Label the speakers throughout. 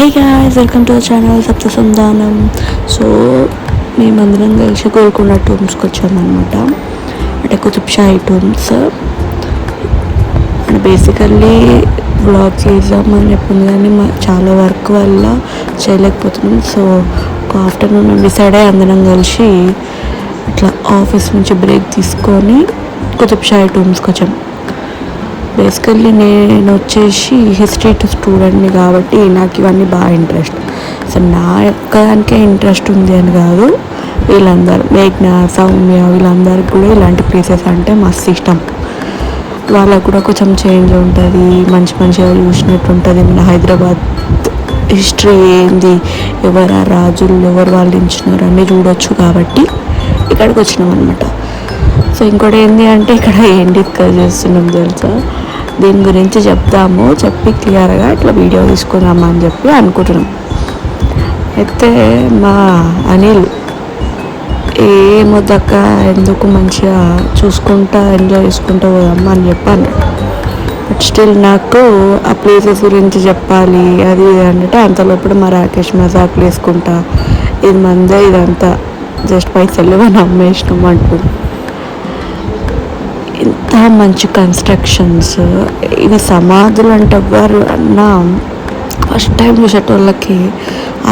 Speaker 1: Hey guys, welcome to our channel సప్త సంధానం. So మేమందరం కలిసి గోల్కొండ టూమ్స్కి వచ్చామన్నమాట. అంటే కుతుబ్ షాహీ టూమ్స్. అంటే బేసికల్లీ బ్లాగ్ చేద్దామని చెప్పింది కానీ చాలా వర్క్ వల్ల చేయలేకపోతున్నాం. సో ఒక ఆఫ్టర్నూన్ డిసైడ్ అయ్యి అందరం కలిసి ఇట్లా ఆఫీస్ నుంచి బ్రేక్ తీసుకొని కుతుబ్ షాహీ టూమ్స్కి వచ్చాం. బేసికల్లీ నేను వచ్చేసి హిస్టరీ స్టూడెంట్ని కాబట్టి నాకు ఇవన్నీ బాగా ఇంట్రెస్ట్. సో నా ఒక్కదానికే ఇంట్రెస్ట్ ఉంది అని కాదు, వీళ్ళందరూ మేఘ్న, సౌమ్య వీళ్ళందరికీ కూడా ఇలాంటి ప్లేసెస్ అంటే మస్తు ఇష్టం. వాళ్ళకు కూడా కొంచెం చేంజ్ ఉంటుంది, మంచిగా చూసినట్టు ఉంటుంది. మన హైదరాబాద్ హిస్టరీ ఏంది, ఎవరు ఆ రాజులు ఎవరు వాళ్ళు ఇచ్చినారు అన్నీ చూడొచ్చు కాబట్టి ఇక్కడికి వచ్చినాం అనమాట. సో ఇంకోటి ఏంటి అంటే ఇక్కడ ఏం డిస్కస్ చేస్తున్నాం తెలుసా, దీని గురించి చెప్తాము చెప్పి క్లియర్గా ఇట్లా వీడియో తీసుకుందామా అని చెప్పి అనుకుంటున్నాం. అయితే మా అనిల్ ఏమొద్దక్క ఎందుకు మంచిగా చూసుకుంటా ఎంజాయ్ చేసుకుంటూ పోదమ్మా అని చెప్పాను. బట్ స్టిల్ నాకు ఆ ప్లేసెస్ గురించి చెప్పాలి అది ఇది అంటే అంతలోపల మా రాకేష్ మజాకులు వేసుకుంటా ఇది మందే ఇదంతా జస్ట్ పైసలు అని అమ్మేసినాం అంటుంది. ఇంత మంచి కన్స్ట్రక్షన్స్, ఇవి సమాధులు అంటే ఎవ్వరు అన్నా ఫస్ట్ టైం చూసేటోళ్ళకి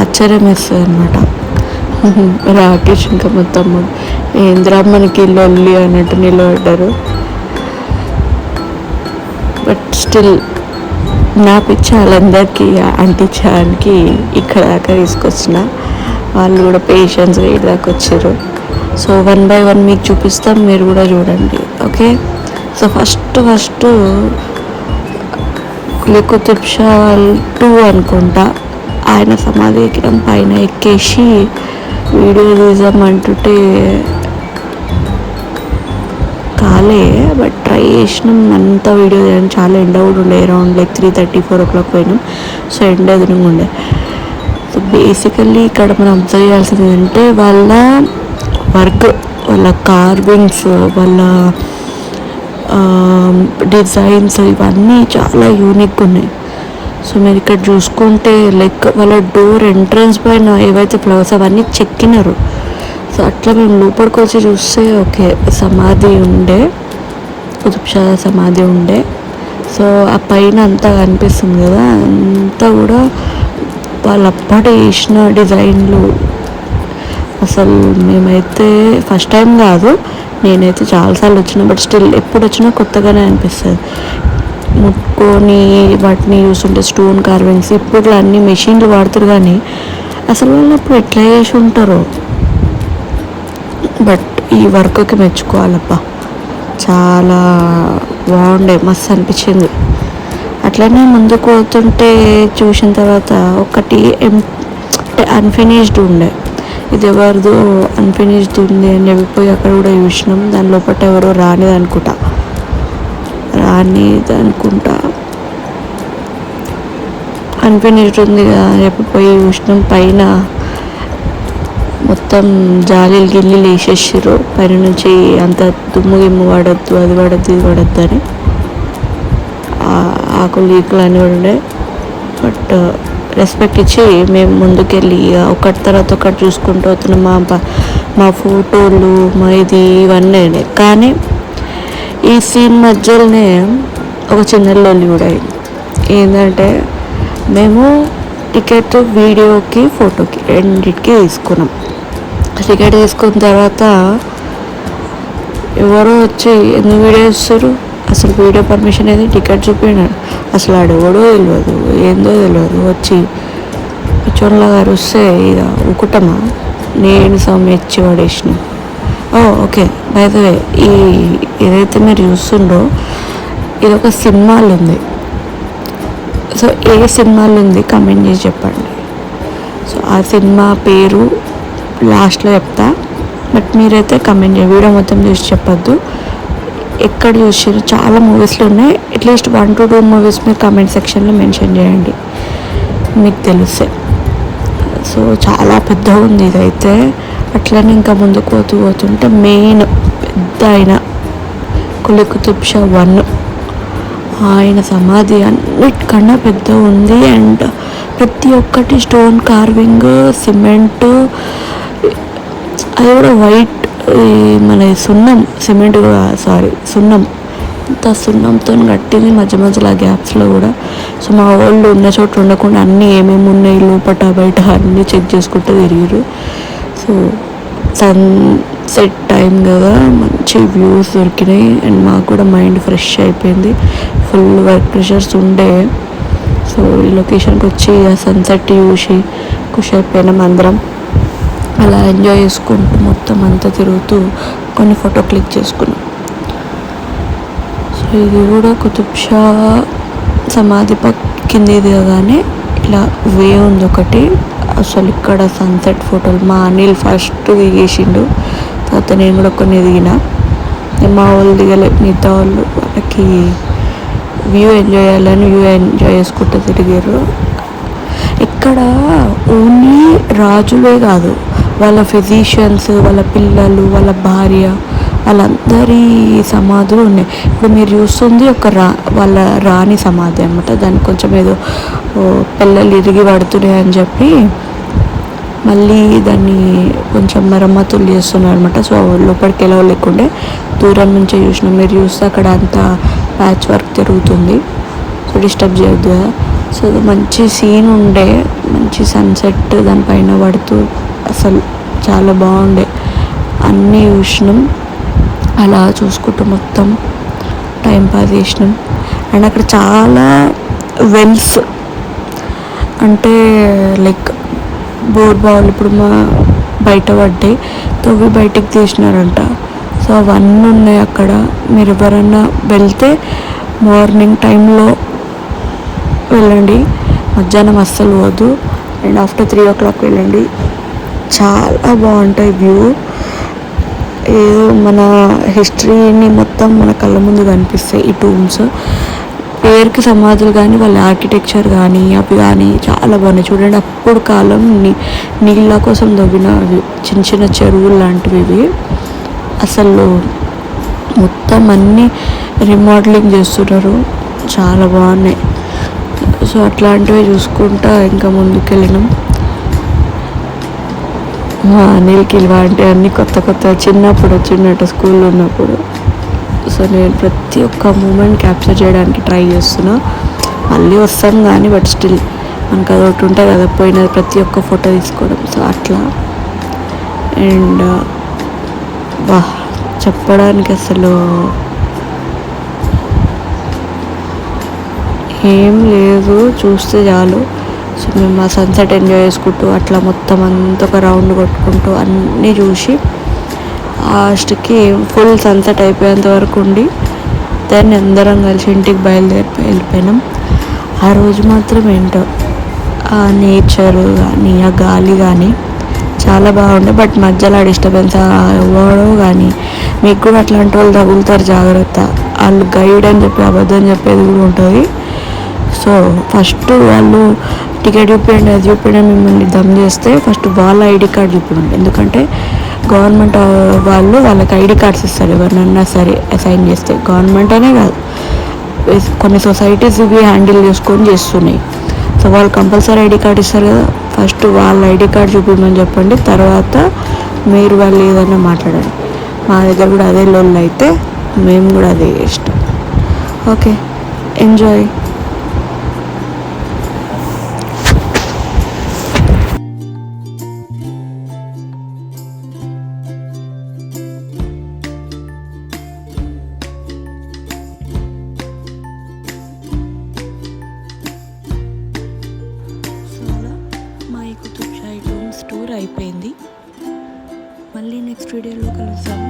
Speaker 1: ఆశ్చర్యం వేస్తుంది అనమాట. రాకేష్ ఇంకా మొత్తం ఏంద్రా మనకి లొల్లి అన్నట్టు నిలబడ్డారు. బట్ స్టిల్ నా పిచ్చి వాళ్ళందరికీ అంటించడానికి ఇక్కడ దాకా తీసుకొచ్చిన, వాళ్ళు కూడా పేషెన్స్గా ఇక్కడ దాకా వచ్చారు. సో 1 by 1 మీకు చూపిస్తాం, మీరు కూడా చూడండి. Okay, so first Qutub Shah 2 అనుకుంటా, ఆయన సమాధి ఎక్కడం పైన ఎక్కేసి వీడియో తీసామంటుంటే కాలే, బట్ ట్రై చేసినాం అంతా వీడియో తీయడానికి. చాలా ఎండ కూడా ఉండే, అరౌండ్ లైక్ 3:30-4 o'clock పోయినాం. సో ఎండ ఎదురుగా ఉండే. సో బేసికల్లీ ఇక్కడ మనం అబ్జర్వ్ చేయాల్సింది ఏంటంటే వాళ్ళ వర్క్, వాళ్ళ కార్వింగ్స్, వాళ్ళ డిజైన్స్ ఇవన్నీ చాలా యూనిక్గా ఉన్నాయి. సో మీరు ఇక్కడ చూసుకుంటే లైక్ వాళ్ళ డోర్ ఎంట్రన్స్ పైన ఏవైతే ఫ్లవర్స్ అవన్నీ చెక్కినారు. సో అట్లా మేము లోపలికి వచ్చి చూస్తే ఓకే సమాధి ఉండే, కుతుబ్ షా సమాధి ఉండే. సో ఆ పైన అంతా కనిపిస్తుంది కదా, అంతా కూడా వాళ్ళు అప్పటి వేసిన డిజైన్లు. అసలు మేమైతే ఫస్ట్ టైం కాదు, నేనైతే చాలాసార్లు వచ్చినా, బట్ స్టిల్ ఎప్పుడు వచ్చినా కొత్తగానే అనిపిస్తుంది. ముట్టుకొని వాటిని చూస్తుంటే స్టోన్ కార్వింగ్స్, ఇప్పుడు అన్ని మెషిన్లు వాడుతారు కానీ అసలు వాళ్ళు అప్పుడు ఎట్లా చేసి ఉంటారో. బట్ ఈ వర్క్కి మెచ్చుకోవాలబ్బా, చాలా బాగుండే, మస్తు అనిపించింది. అట్లనే ముందుకు పోతుంటే చూసిన తర్వాత ఒకటి అన్ఫినిష్డ్ ఉండే, ఇది ఎవరిదో అన్ఫినిష్డ్ ఉంది అని చెప్పిపోయి అక్కడ కూడా చూసినాం. దాని లోపల ఎవరో రానిది అనుకుంటా అన్ఫినిష్డ్ ఉంది కదా అని చెప్పిపోయి చూసినాం. పైన మొత్తం జాలీలు గిల్లీలు వేసేసారు, పైన నుంచి అంత దుమ్ము గిమ్ము పడద్దు, అది పడద్దు ఇది పడద్దు అని ఆకులు ఈకులు అని ఉండే. బట్ రెస్పెక్ట్ ఇచ్చి మేము ముందుకెళ్ళి ఒకటి తర్వాత ఒకటి చూసుకుంటూ వస్తున్నాం. మా ఫోటోలు మా ఇది ఇవన్నీ అయినాయి. కానీ ఈ సీన్ మధ్యలోనే ఒక చిన్న లొల్లి కూడా అయింది. ఏంటంటే మేము టికెట్ వీడియోకి ఫోటోకి రెండింటికి తీసుకున్నాం. టికెట్ తీసుకున్న తర్వాత ఎవరో వచ్చి ఎందుకు వీడియో ఇస్తారు, అసలు వీడియో పర్మిషన్ ఏది, టికెట్ చూపినాడు, అసలు ఆడెవడో తెలియదు ఏందో తెలియదు, వచ్చి పిచ్చోన్లా గారు వస్తే ఇక ఉకుటమా, నేను సౌమ్యచ్చి పడేసిన. ఓకే, బై ద వే ఈ ఏదైతే మీరు చూస్తుండ్రో ఇది ఒక సినిమాలు ఉంది. సో ఏ సినిమాలు ఉంది కమెంట్ చేసి చెప్పండి. సో ఆ సినిమా పేరు లాస్ట్లో చెప్తా, బట్ మీరైతే కమెంట్ చేయండి, వీడియో మొత్తం చూసి చెప్పొద్దు. ఎక్కడ చూసారు, చాలా మూవీస్లో ఉన్నాయి, అట్లీస్ట్ 1 to 2 మూవీస్ మీరు కమెంట్ సెక్షన్లో మెన్షన్ చేయండి మీకు తెలిసే. సో చాలా పెద్దగా ఉంది ఇదైతే. అట్లనే ఇంకా ముందుకు పోతుంటే మెయిన్ పెద్ద ఆయన కుతుబ్ షా 1 ఆయన సమాధి అన్నిటికన్నా పెద్ద ఉంది. అండ్ ప్రతి ఒక్కటి స్టోన్ కార్వింగ్, సిమెంట్, అది కూడా వైట్, మన సున్నం, సిమెంట్ సున్నం, అంత సున్నంతో కట్టింది మధ్య మధ్యలో గ్యాప్స్లో కూడా. సో మా వాళ్ళు ఉన్న చోట ఉండకుండా అన్నీ ఏమేమి ఉన్నాయి లోపల బయట అన్నీ చెక్ చేసుకుంటూ తిరిగారు. సో సన్సెట్ టైం కదా, మంచి వ్యూస్ దొరికినాయి అండ్ మాకు కూడా మైండ్ ఫ్రెష్ అయిపోయింది. ఫుల్ వర్క్ ప్రెషర్స్ ఉండే. సో ఈ లొకేషన్కి వచ్చి సన్సెట్ చూసి ఖుషి అయిపోయినాం అందరం. అలా ఎంజాయ్ చేసుకుంటూ మొత్తం అంతా తిరుగుతూ కొన్ని ఫోటో క్లిక్ చేసుకున్నాం. సో ఇది కూడా కుతుబ్ షా సమాధి కింద దిగగానే ఇలా వే ఉంది ఒకటి. అసలు ఇక్కడ సన్సెట్ ఫోటోలు మా అనిల్ ఫస్ట్ దిగేసిండు, తర్వాత నేను కూడా కొన్ని దిగిన. మా వాళ్ళు దిగలే, మిగతా వాళ్ళకి వ్యూ ఎంజాయ్ చేయాలని వ్యూ ఎంజాయ్ చేసుకుంటూ తిరిగారు. ఇక్కడ ఓన్లీ రాజులే కాదు, వాళ్ళ ఫిజిషియన్స్, వాళ్ళ పిల్లలు, వాళ్ళ భార్య, వాళ్ళందరి సమాధులు ఉన్నాయి. ఇప్పుడు మీరు చూస్తుంది ఒక వాళ్ళ రాణి సమాధి అనమాట. దానికి కొంచెం ఏదో పిల్లలు ఇరిగి పడుతున్నాయి అని చెప్పి మళ్ళీ దాన్ని కొంచెం మరమ్మతులు చేస్తున్నారు అనమాట. సో లోపలికి ఎలా లేకుండే దూరం నుంచే చూసినాం. మీరు చూస్తే అక్కడ అంతా ప్యాచ్ వర్క్ జరుగుతుంది, సో డిస్టర్బ్ చేయొద్దు కదా. సో మంచి సీన్ ఉండే, మంచి సన్సెట్ దానిపైన పడుతూ అసలు చాలా బాగుండే. అన్నీ చూసినాం, అలా చూసుకుంటూ మొత్తం టైం పాస్ చేసినాం. అండ్ అక్కడ చాలా వెల్స్, అంటే లైక్ బోర్ బాల్ ఇప్పుడు మా బయట పడ్డాయి, తవ్వి బయటికి తీసినారంట. సో అవన్నీ ఉన్నాయి అక్కడ. మీరు ఎవరన్నా వెళ్తే మార్నింగ్ టైంలో వెళ్ళండి, మధ్యాహ్నం అస్సలు పోదు. అండ్ ఆఫ్టర్ 3 o'clock వెళ్ళండి, చాలా బాగుంటాయి వ్యూ. ఏదో మన హిస్టరీని మొత్తం మన కళ్ళ ముందు కనిపిస్తాయి ఈ టూమ్స్. పేరుకి సమాధులు కానీ వాళ్ళ ఆర్కిటెక్చర్ కానీ అవి కానీ చాలా బాగున్నాయి. చూడండి, అప్పుడు కాలం నీళ్ళ కోసం తవ్విన చిన్న చిన్న చెరువులు లాంటివి ఇవి. అసలు మొత్తం అన్నీ రీమోడలింగ్ చేస్తున్నారు, చాలా బాగున్నాయి. సో అట్లాంటివి చూసుకుంటా ఇంకా ముందుకు వెళ్ళినాం. అనిల్కి ఇలాంటి అన్నీ కొత్త కొత్త చిన్నప్పుడు వచ్చినట్టు స్కూల్లో ఉన్నప్పుడు. సో నేను ప్రతి ఒక్క మూమెంట్ క్యాప్చర్ చేయడానికి ట్రై చేస్తున్నా. మళ్ళీ వస్తాను కానీ బట్ స్టిల్ మనకు అది ఒకటి ఉంటుంది కదా, పోయినది ప్రతి ఒక్క ఫోటో తీసుకోవడం. సో అట్లా. అండ్ చెప్పడానికి అసలు ఏం లేదు, చూస్తే చాలు. సో మేము ఆ సన్సెట్ ఎంజాయ్ చేసుకుంటూ అట్లా మొత్తం అంతా ఒక రౌండ్ కొట్టుకుంటూ అన్నీ చూసి లాస్ట్కి ఫుల్ సన్సెట్ అయిపోయేంత వరకు ఉండి దాన్ని అందరం కలిసి ఇంటికి వెళ్ళిపోయినాం. ఆ రోజు మాత్రం ఏంటో ఆ నేచరు కానీ ఆ గాలి కానీ చాలా బాగుండే. బట్ మధ్యలో డిస్టర్బెన్స్ అవ్వడం కానీ, మీకు కూడా అట్లాంటి వాళ్ళు తగులుతారు, జాగ్రత్త. వాళ్ళు గైడ్ అని చెప్పి అబద్ధం చెప్పేది కూడా ఉంటుంది. సో ఫస్ట్ వాళ్ళు టికెట్ చూపించండి, అది చూపించండి, మిమ్మల్ని దమ్ చేస్తే ఫస్ట్ వాళ్ళ ఐడి కార్డ్ చూపించండి. ఎందుకంటే గవర్నమెంట్ వాళ్ళు వాళ్ళకి ఐడి కార్డ్స్ ఇస్తారు ఎవరినన్నా సరే అసైన్ చేస్తే. గవర్నమెంట్ అనే కాదు, కొన్ని సొసైటీస్ ఇవి హ్యాండిల్ చేసుకొని చేస్తున్నాయి. సో వాళ్ళు కంపల్సరీ ఐడి కార్డ్ ఇస్తారు కదా, ఫస్ట్ వాళ్ళ ఐడి కార్డ్ చూపించమని చెప్పండి, తర్వాత మీరు వాళ్ళు ఏదైనా మాట్లాడండి. మా దగ్గర కూడా అదే లోన్లు అయితే మేము కూడా అదే ఇష్టం. Okay, enjoy. టూర్ అయిపోయింది. మళ్ళీ నెక్స్ట్ వీడియోలో కలుద్దాం.